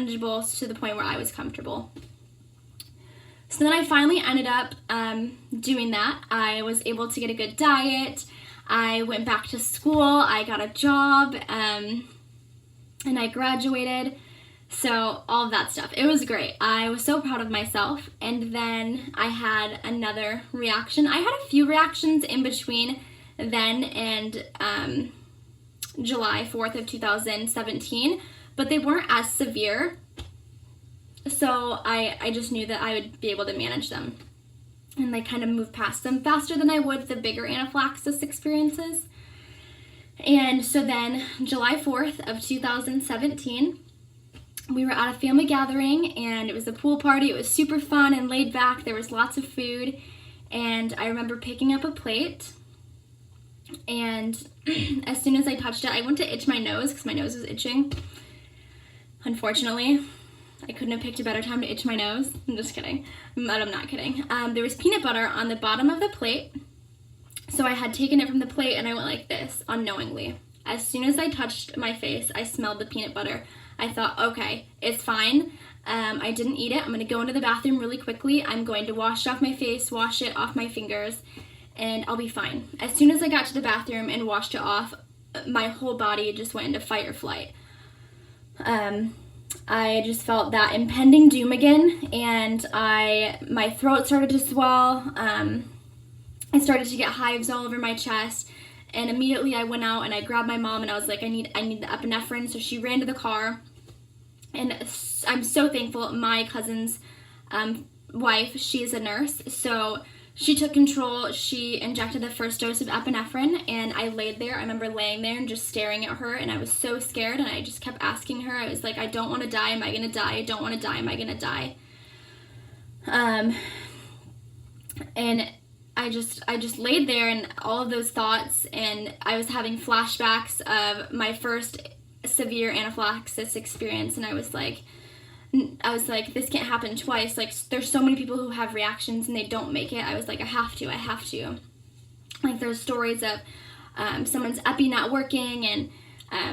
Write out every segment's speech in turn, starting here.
manageable to the point where I was comfortable. So then I finally ended up doing that. I was able to get a good diet. I went back to school. I got a job, and I graduated. So all of that stuff. It was great. I was so proud of myself. And then I had another reaction. I had a few reactions in between then and July 4th of 2017, but they weren't as severe. So I just knew that I would be able to manage them and like kind of move past them faster than I would the bigger anaphylaxis experiences. And so then July 4th of 2017, we were at a family gathering, and it was a pool party. It was super fun and laid back. There was lots of food, and I remember picking up a plate, and as soon as I touched it, I went to itch my nose because my nose was itching. Unfortunately, I couldn't have picked a better time to itch my nose. I'm just kidding, but I'm not kidding. There was peanut butter on the bottom of the plate, so I had taken it from the plate, and I went like this unknowingly. As soon as I touched my face, I smelled the peanut butter. I thought, okay, it's fine. I didn't eat it. I'm going to go into the bathroom really quickly. I'm going to wash it off my face, wash it off my fingers, and I'll be fine. As soon as I got to the bathroom and washed it off, my whole body just went into fight or flight. I just felt that impending doom again, and my throat started to swell. I started to get hives all over my chest. And immediately I went out and I grabbed my mom and I was like, I need the epinephrine. So she ran to the car, and I'm so thankful. My cousin's wife, she is a nurse, so she took control. She injected the first dose of epinephrine, and I laid there. I remember laying there and just staring at her, and I was so scared, and I just kept asking her. I was like, I don't want to die. Am I going to die? I don't want to die. Am I going to die? And I just laid there, and all of those thoughts, and I was having flashbacks of my first severe anaphylaxis experience, and I was like, this can't happen twice. Like, there's so many people who have reactions and they don't make it. I was like, I have to. Like, there's stories of someone's epi not working, and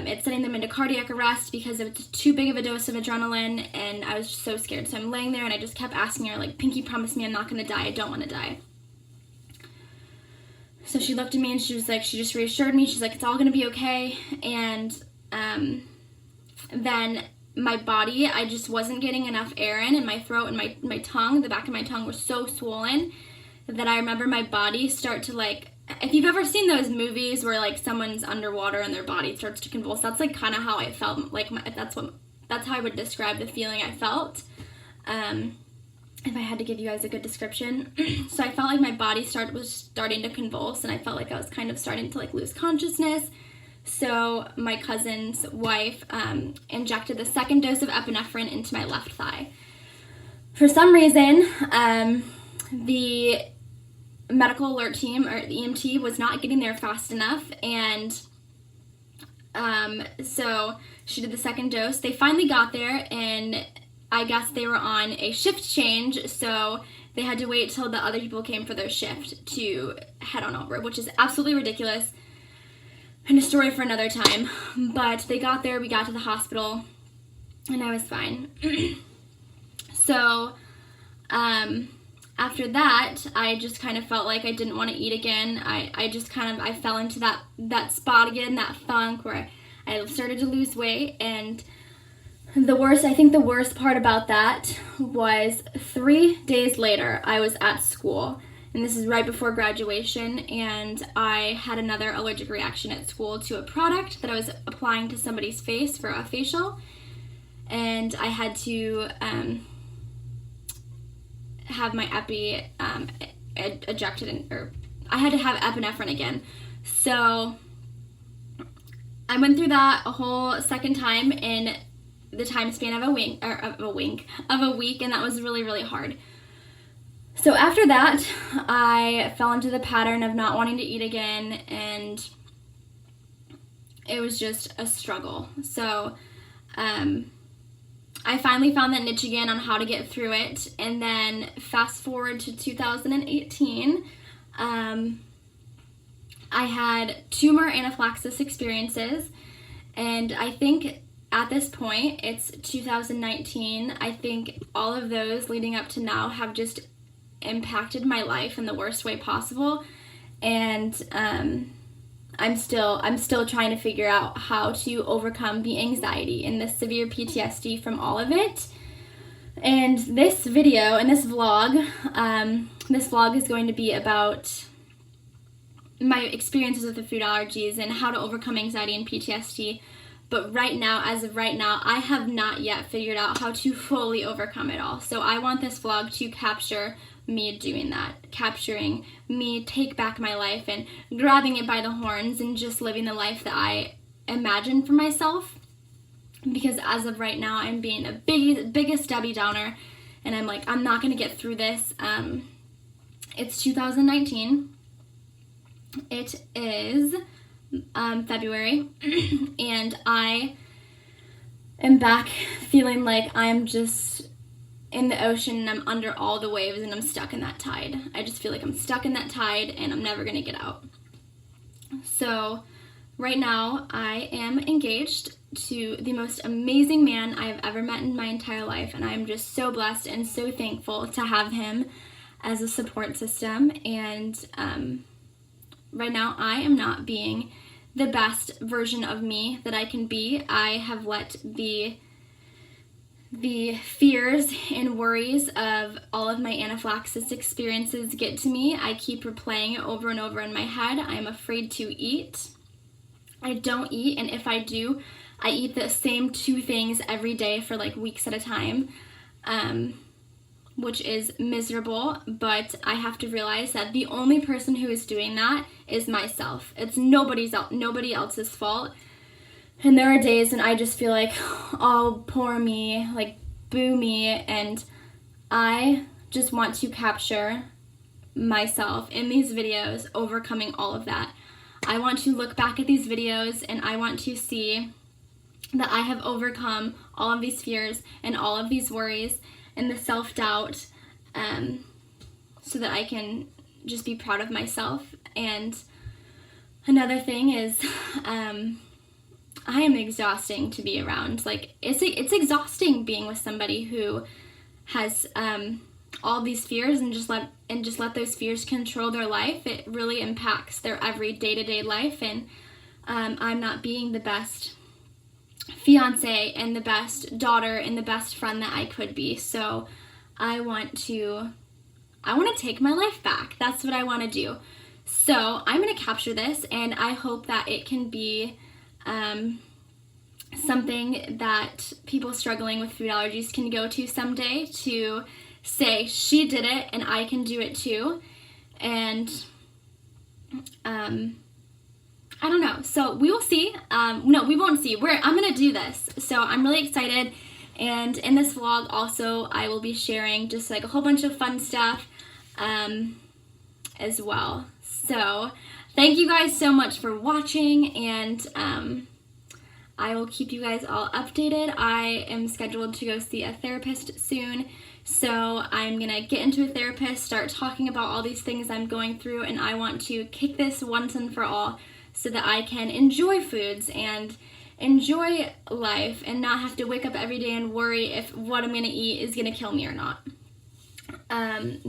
it's sending them into cardiac arrest because it's too big of a dose of adrenaline, and I was just so scared. So I'm laying there, and I just kept asking her, like, Pinky, promise me I'm not going to die. I don't want to die. So she looked at me, and she was like, she just reassured me. She's like, it's all going to be okay. And then my body, I just wasn't getting enough air in my throat, and my tongue, the back of my tongue was so swollen that I remember my body start to, like, if you've ever seen those movies where, like, someone's underwater and their body starts to convulse, that's, like, kind of how I felt. Like, that's how I would describe the feeling I felt. If I had to give you guys a good description. So I felt like my body was starting to convulse, and I felt like I was kind of starting to, like, lose consciousness. So my cousin's wife injected the second dose of epinephrine into my left thigh. For some reason, the medical alert team, or the EMT, was not getting there fast enough, and so she did the second dose. They finally got there, and I guess they were on a shift change, so they had to wait till the other people came for their shift to head on over, which is absolutely ridiculous, and a story for another time. But they got there, we got to the hospital, and I was fine. So after that, I just kind of felt like I didn't want to eat again. I fell into that spot again, that funk where I started to lose weight. And the worst part about that was 3 days later, I was at school, and this is right before graduation, and I had another allergic reaction at school to a product that I was applying to somebody's face for a facial, and I had to have my epi ejected, or I had to have epinephrine again. So I went through that a whole second time in the time span of a week, and that was really, really hard. So after that, I fell into the pattern of not wanting to eat again, and it was just a struggle. So I finally found that niche again on how to get through it, and then fast forward to 2018, I had 2 more anaphylaxis experiences, and I think at this point, it's 2019. I think all of those leading up to now have just impacted my life in the worst way possible, and I'm still trying to figure out how to overcome the anxiety and the severe PTSD from all of it. And this video and this vlog is going to be about my experiences with the food allergies and how to overcome anxiety and PTSD. But right now, as of right now, I have not yet figured out how to fully overcome it all. So I want this vlog to capture me doing that, capturing me take back my life and grabbing it by the horns and just living the life that I imagined for myself. Because as of right now, I'm being a biggest Debbie Downer, and I'm like, I'm not gonna get through this. It's 2019. It is February, and I am back feeling like I'm just in the ocean and I'm under all the waves and I'm stuck in that tide. I just feel like I'm stuck in that tide and I'm never gonna get out. So right now I am engaged to the most amazing man I have ever met in my entire life, and I'm just so blessed and so thankful to have him as a support system. And right now I am not being the best version of me that I can be. I have let the fears and worries of all of my anaphylaxis experiences get to me. I keep replaying it over and over in my head. I'm afraid to eat. I don't eat, and if I do, I eat the same 2 things every day for like weeks at a time, which is miserable. But I have to realize that the only person who is doing that is myself. It's nobody else's fault. And there are days when I just feel like, oh, poor me, like, boo me, and I just want to capture myself in these videos overcoming all of that. I want to look back at these videos and I want to see that I have overcome all of these fears and all of these worries and the self-doubt, so that I can just be proud of myself. And another thing is, I am exhausting to be around. Like, it's exhausting being with somebody who has all these fears and just let those fears control their life. It really impacts their every day-to-day life, and I'm not being the best fiance and the best daughter and the best friend that I could be. So I want to take my life back. That's what I want to do. So I'm going to capture this, and I hope that it can be something that people struggling with food allergies can go to someday to say, she did it and I can do it too. And I don't know. So we will see. No, we won't see. I'm going to do this. So I'm really excited. And in this vlog also, I will be sharing just like a whole bunch of fun stuff as well. So thank you guys so much for watching, and I will keep you guys all updated. I am scheduled to go see a therapist soon, so I'm gonna get into a therapist, start talking about all these things I'm going through, and I want to kick this once and for all so that I can enjoy foods and enjoy life and not have to wake up every day and worry if what I'm gonna eat is gonna kill me or not.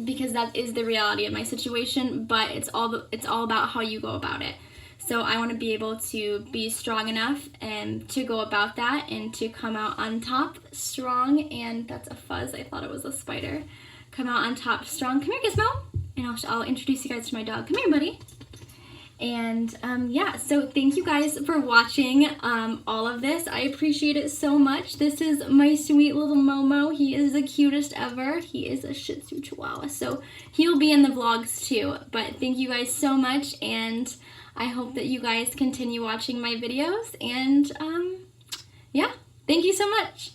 Because that is the reality of my situation, but it's all about how you go about it. So I want to be able to be strong enough and to go about that and to come out on top strong. And that's a fuzz. I thought it was a spider. Come out on top strong. Come here, Gizmo. And I'll introduce you guys to my dog. Come here, buddy. And yeah, so thank you guys for watching all of this. I appreciate it so much. This is my sweet little Momo. He is the cutest ever. He is a Shih Tzu Chihuahua, so he will be in the vlogs too. But thank you guys so much, and I hope that you guys continue watching my videos. And yeah, thank you so much.